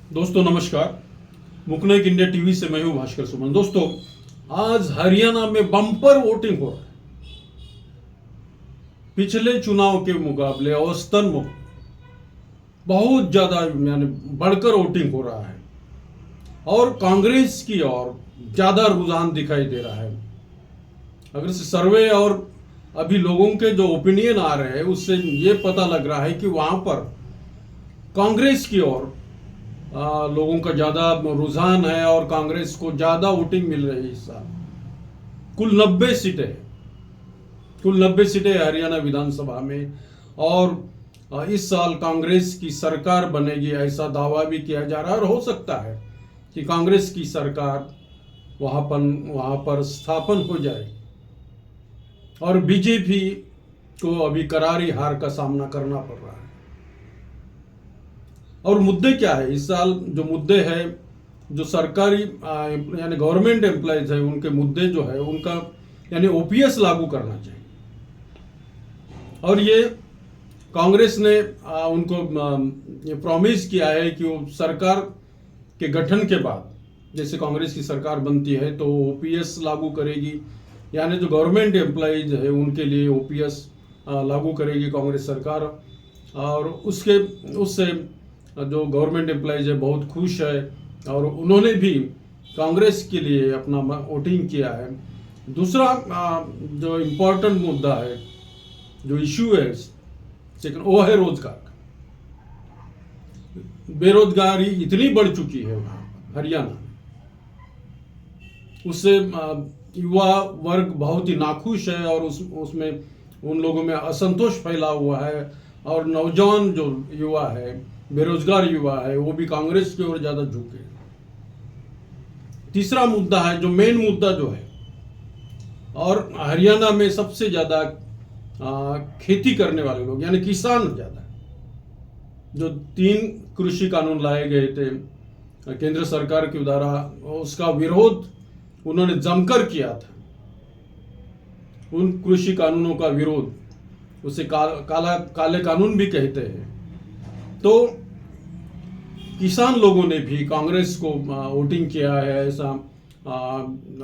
दोस्तों नमस्कार। मुकनेक India TV से मैं हूं भास्कर सुमन। दोस्तों आज हरियाणा में बम्पर वोटिंग हो रहा है। पिछले चुनाव के मुकाबले औसतन बहुत ज्यादा यानी बढ़कर वोटिंग हो रहा है और कांग्रेस की ओर ज्यादा रुझान दिखाई दे रहा है। अगर से सर्वे और अभी लोगों के जो ओपिनियन आ रहे हैं उससे ये पता लग रहा है कि वहां पर कांग्रेस की ओर लोगों का ज्यादा रुझान है और कांग्रेस को ज्यादा वोटिंग मिल रही है इस साल। कुल 90 सीटें हरियाणा विधानसभा में और इस साल कांग्रेस की सरकार बनेगी ऐसा दावा भी किया जा रहा है और हो सकता है कि कांग्रेस की सरकार वहां पर स्थापन हो जाए और बीजेपी को अभी करारी हार का सामना करना पड़ रहा है। और मुद्दे क्या है इस साल? जो मुद्दे हैं, जो सरकारी यानी गवर्नमेंट एम्प्लॉयज है उनके मुद्दे जो है उनका यानी ओपीएस लागू करना चाहिए। और ये कांग्रेस ने उनको ये प्रॉमिस किया है कि वो सरकार के गठन के बाद जैसे कांग्रेस की सरकार बनती है तो ओपीएस लागू करेगी, यानी जो गवर्नमेंट एम्प्लॉयज है उनके लिए ओपीएस लागू करेगी कांग्रेस सरकार। और उससे जो गवर्नमेंट एम्प्लॉयज है बहुत खुश है और उन्होंने भी कांग्रेस के लिए अपना वोटिंग किया है। दूसरा जो इम्पोर्टेंट मुद्दा है, जो इशू है सेकंड, वो है रोजगार। बेरोजगारी इतनी बढ़ चुकी है वहां हरियाणा में, उससे युवा वर्ग बहुत ही नाखुश है और उसमें उन लोगों में असंतोष फैला हुआ है और नौजवान जो युवा है, बेरोजगार युवा है, वो भी कांग्रेस की ओर ज्यादा झुके। तीसरा मुद्दा है जो मेन मुद्दा जो है, और हरियाणा में सबसे ज्यादा खेती करने वाले लोग यानी किसान ज्यादा है। जो 3 कृषि कानून लाए गए थे केंद्र सरकार के द्वारा, उसका विरोध उन्होंने जमकर किया था। उन कृषि कानूनों का विरोध, उसे काले कानून भी कहते हैं। तो किसान लोगों ने भी कांग्रेस को वोटिंग किया है ऐसा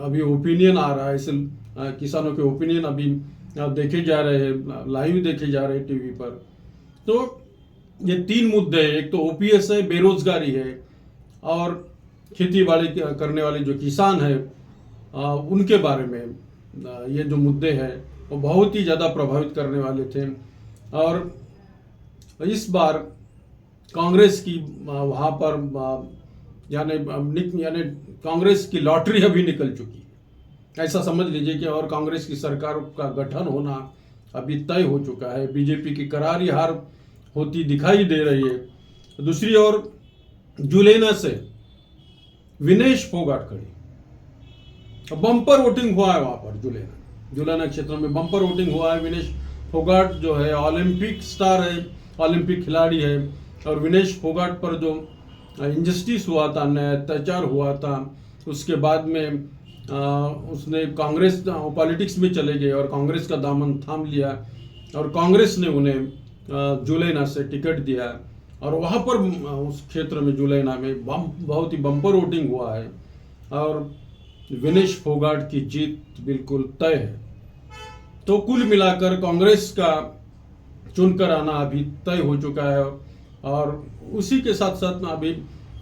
अभी ओपिनियन आ रहा है। इस किसानों के ओपिनियन अभी देखे जा रहे हैं, लाइव देखे जा रहे हैं टीवी पर। तो ये 3 मुद्दे हैं, एक तो ओपीएस है, बेरोजगारी है और खेती बाड़ी करने वाले जो किसान है उनके बारे में ये जो मुद्दे हैं वो बहुत ही ज़्यादा प्रभावित करने वाले थे। और इस बार कांग्रेस की वहाँ पर यानी कांग्रेस की लॉटरी अभी निकल चुकी है ऐसा समझ लीजिए कि, और कांग्रेस की सरकार का गठन होना अभी तय हो चुका है। बीजेपी की करारी हार होती दिखाई दे रही है। दूसरी ओर जुलेना से विनेश फोगाट खड़ी, बम्पर वोटिंग हुआ है वहां पर। जुलेना क्षेत्र में बम्पर वोटिंग हुआ है। विनेश फोगाट जो है ओलंपिक स्टार है, ओलंपिक खिलाड़ी है और विनेश फोगाट पर जो इंजस्टिस हुआ था, अत्याचार हुआ था, उसके बाद में उसने कांग्रेस पॉलिटिक्स में चले गए और कांग्रेस का दामन थाम लिया और कांग्रेस ने उन्हें जुलेना से टिकट दिया और वहाँ पर उस क्षेत्र में जुलेना में बहुत ही बम्पर वोटिंग हुआ है और विनेश फोगाट की जीत बिल्कुल तय है। तो कुल मिलाकर कांग्रेस का चुनकर आना अभी तय हो चुका है और उसी के साथ साथ अभी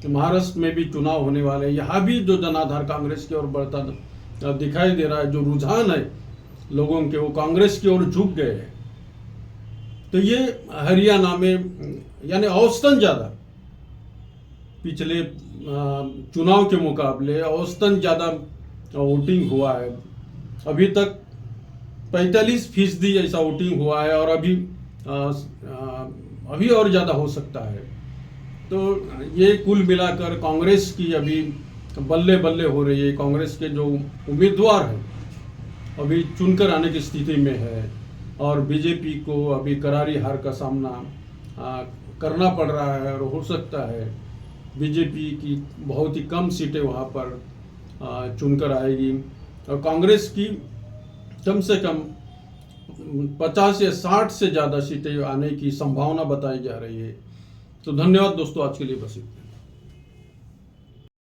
महाराष्ट्र में भी चुनाव होने वाले हैं। यहाँ भी जो जनाधार कांग्रेस की ओर बढ़ता दिखाई दे रहा है, जो रुझान है लोगों के वो कांग्रेस की ओर झुक गए हैं। तो ये हरियाणा में यानी औसतन ज्यादा पिछले चुनाव के मुकाबले औसतन ज्यादा वोटिंग हुआ है। अभी तक 45% ऐसा वोटिंग हुआ है और अभी और ज्यादा हो सकता है। तो ये कुल मिलाकर कांग्रेस की अभी बल्ले बल्ले हो रही है। कांग्रेस के जो उम्मीदवार हैं अभी चुनकर आने की स्थिति में है और बीजेपी को अभी करारी हार का सामना करना पड़ रहा है और हो सकता है बीजेपी की बहुत ही कम सीटें वहाँ पर चुनकर आएगी और कांग्रेस की कम से कम 50 या 60 से ज़्यादा सीटें आने की संभावना बताई जा रही है। तो धन्यवाद दोस्तों, आज के लिए बस इतना।